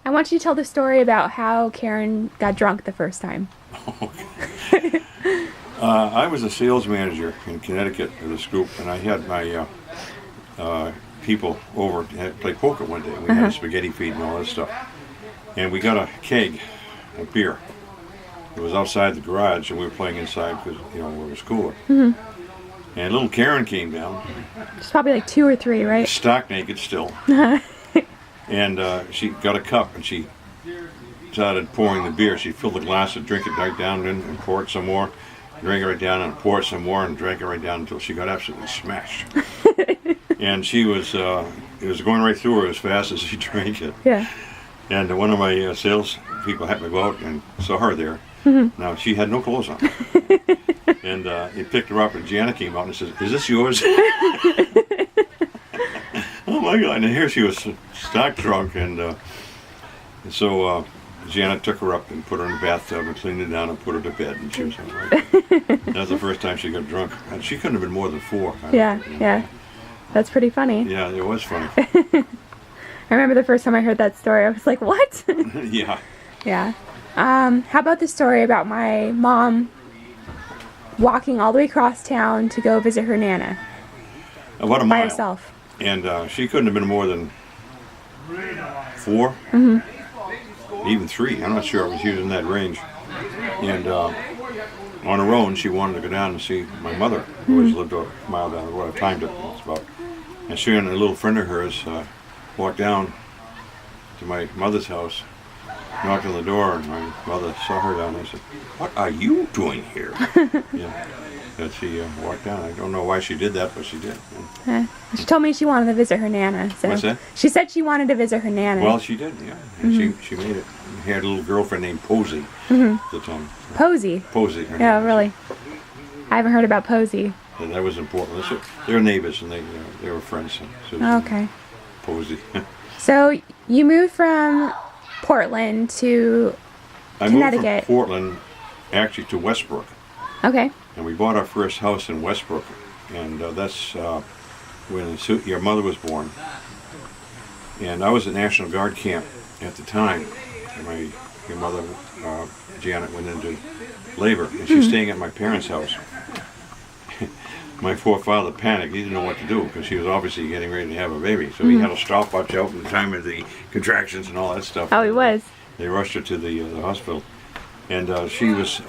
I want you to tell the story about how Karen got drunk the first time. I was a sales manager in Connecticut at this group, and I had my people over to play poker one day. We had a spaghetti feed and all that stuff. And we got a keg of beer. It was outside the garage, and we were playing inside because, where it was cooler. And little Karen came down. She's probably like 2 or 3, right? Stark naked still. And she got a cup, and she started pouring the beer. She filled the glass and drank it right down and pour it some more. Drank it right down and pour it some more and drank it right down until she got absolutely smashed. And she was, it was going right through her as fast as she drank it. Yeah. And one of my sales people happened to go out and saw her there. Now, she had no clothes on. And he picked her up, and Janet came out and says, "Is this yours?" Oh my God, and here she was stock drunk, and so Janet took her up and put her in the bathtub and cleaned her down and put her to bed, and she was all right. That was the first time she got drunk, and she couldn't have been more than 4. Yeah. That's pretty funny. Yeah, it was funny. I remember the first time I heard that story, I was like, what? Yeah. Yeah. How about the story about my mom walking all the way across town to go visit her Nana About a by mile. herself? And she couldn't have been more than 4, even 3. I'm not sure. It was in that range. And on her own, she wanted to go down and see my mother, who always lived a mile down the road. I timed it. It's about. And she and a little friend of hers walked down to my mother's house, knocked on the door, and my mother saw her down there and said, "What are you doing here?" Yeah. And she walked down. I don't know why she did that, but she did. She told me she wanted to visit her Nana. So What's that? She said she wanted to visit her Nana. Well, she did, yeah. And she made it. She had a little girlfriend named Posey at the time. Posey. Posey. Her Yeah, name was. really. I haven't heard about Posey. And that was important. They're neighbors, and they were friends. So Okay. Posey. So you moved from Portland to I moved Connecticut. from Portland, actually, to Westbrook. Okay. And we bought our first house in Westbrook. And that's when your mother was born. And I was at National Guard camp at the time. And your mother, Janet, went into labor. And she was staying at my parents' house. My poor father panicked. He didn't know what to do because she was obviously getting ready to have a baby. So he had a stopwatch out in the time of the contractions and all that stuff. Oh, he was. They rushed her to the hospital. And she was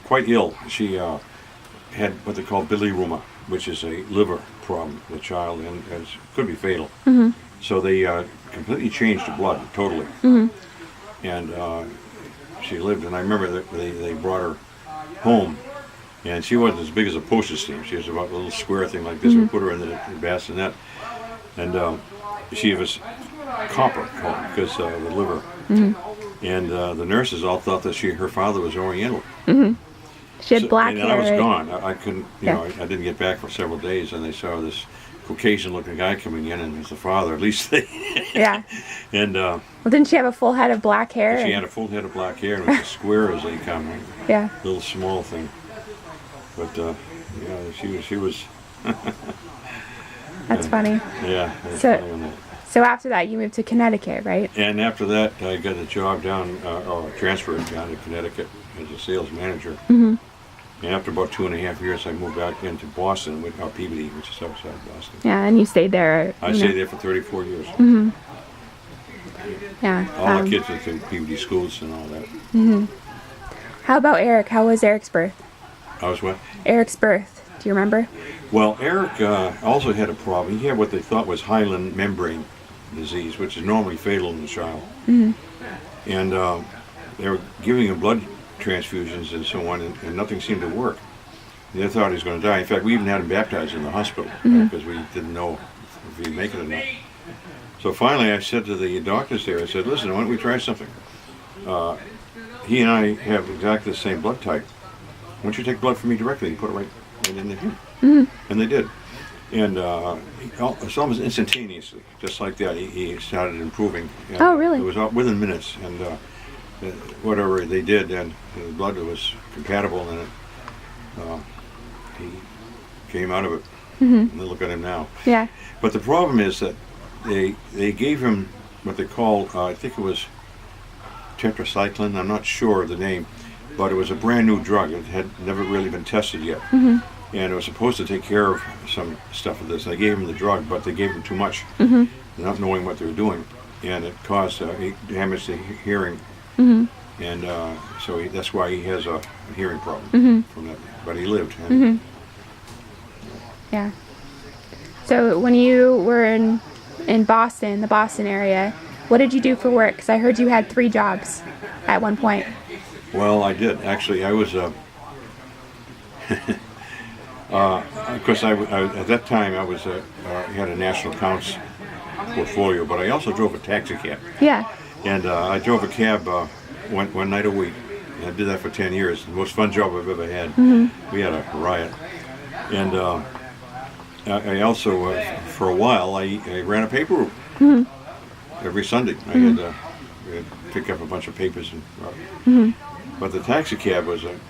quite ill. She had what they call bilirubin, which is a liver problem, the child, and it could be fatal. So they completely changed her blood, totally. And she lived, and I remember that they brought her home. And she wasn't as big as a postage stamp. She was about a little square thing like this. We put her in the bassinet. And she was copper because the liver. And the nurses all thought that her father was Oriental. She had black and hair. I was right? gone. I couldn't, Yeah. I didn't get back for several days. And they saw this Caucasian-looking guy coming in, and it was the father. At least they. Yeah. And Well, didn't she have a full head of black hair? she had a full head of black hair, and it was as square as they come. Yeah. Little small thing. But yeah, she was. That's funny. Yeah. That's So- funny on that. So after that, you moved to Connecticut, right? And after that, I got a job down, or transferred down to Connecticut as a sales manager. And after about 2.5 years, I moved out into Boston with Peabody, which is outside Boston. Yeah, and you stayed there. I stayed there for 34 years. Yeah. All the kids went through Peabody schools and all that. How about Eric? How was Eric's birth? I was what? Eric's birth. Do you remember? Well, Eric also had a problem. He had what they thought was hyaline membrane disease, which is normally fatal in the child. And they were giving him blood transfusions and so on, and nothing seemed to work. They thought he was going to die. In fact, we even had him baptized in the hospital because we didn't know if he'd make it or not. So finally, I said to the doctors there, I said, "Listen, why don't we try something? He and I have exactly the same blood type. Why don't you take blood from me directly and put it right in there?" And they did. And it's almost instantaneously, just like that, he started improving. And Oh, really? It was within minutes, and whatever they did, and the blood was compatible, and he came out of it. And look at him now. Yeah. But the problem is that they gave him what they call, I think it was tetracycline. I'm not sure of the name, but it was a brand new drug. It had never really been tested yet. And it was supposed to take care of some stuff of this. I gave him the drug, but they gave him too much, not knowing what they were doing. And it caused damage to hearing. And so that's why he has a hearing problem from that. But he lived. And Yeah. So when you were in Boston, the Boston area, what did you do for work? Because I heard you had 3 jobs at one point. Well, I did. Actually, I was, of course, at that time, I was had a national accounts portfolio, but I also drove a taxi cab. Yeah. And I drove a cab one night a week. And I did that for 10 years. The most fun job I've ever had. We had a riot. And I also, for a while, I ran a paper route. Every Sunday. I had to pick up a bunch of papers. But the taxi cab was an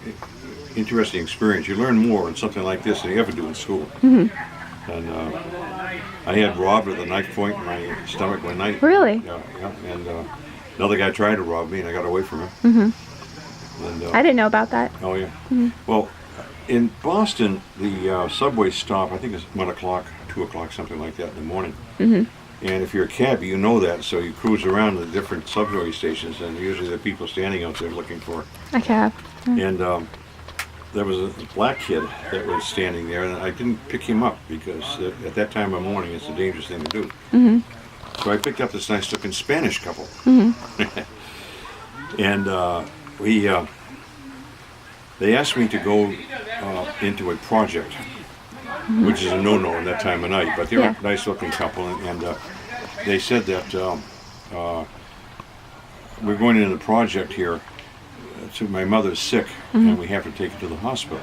interesting experience. You learn more in something like this than you ever do in school. And I had robbed with a knife point in my stomach one night. Really? Yeah. And another guy tried to rob me, and I got away from him. And, I didn't know about that. Oh, yeah. Well, in Boston, the subway stop, I think it's 1 o'clock, 2 o'clock, something like that in the morning. And if you're a cabbie, you know that, so you cruise around the different subway stations, and usually there are people standing out there looking for A cab. And there was a black kid that was standing there, and I didn't pick him up because at that time of morning it's a dangerous thing to do. So I picked up this nice-looking Spanish couple. And they asked me to go into a project, which is a no-no in that time of night, but they were a nice-looking couple, and they said that we're going into the project here. So my mother's sick, and we have to take her to the hospital.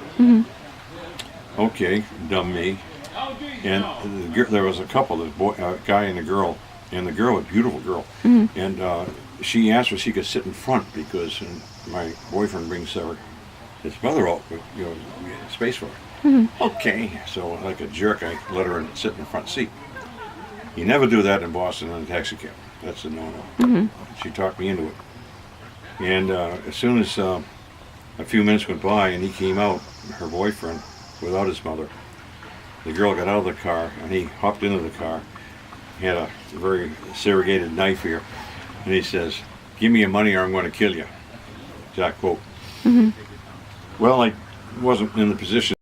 Okay, dumb me. And there was a couple, a guy and a girl, a beautiful girl. And she asked if she could sit in front because my boyfriend brings his mother out, space for her. Okay, so like a jerk, I let her sit in the front seat. You never do that in Boston in a taxi cab. That's a no-no. She talked me into it. And as soon as a few minutes went by and he came out, her boyfriend, without his mother, the girl got out of the car and he hopped into the car. He had a very serrated knife here. And he says, "Give me your money or I'm going to kill you." Exact quote. Well, I wasn't in the position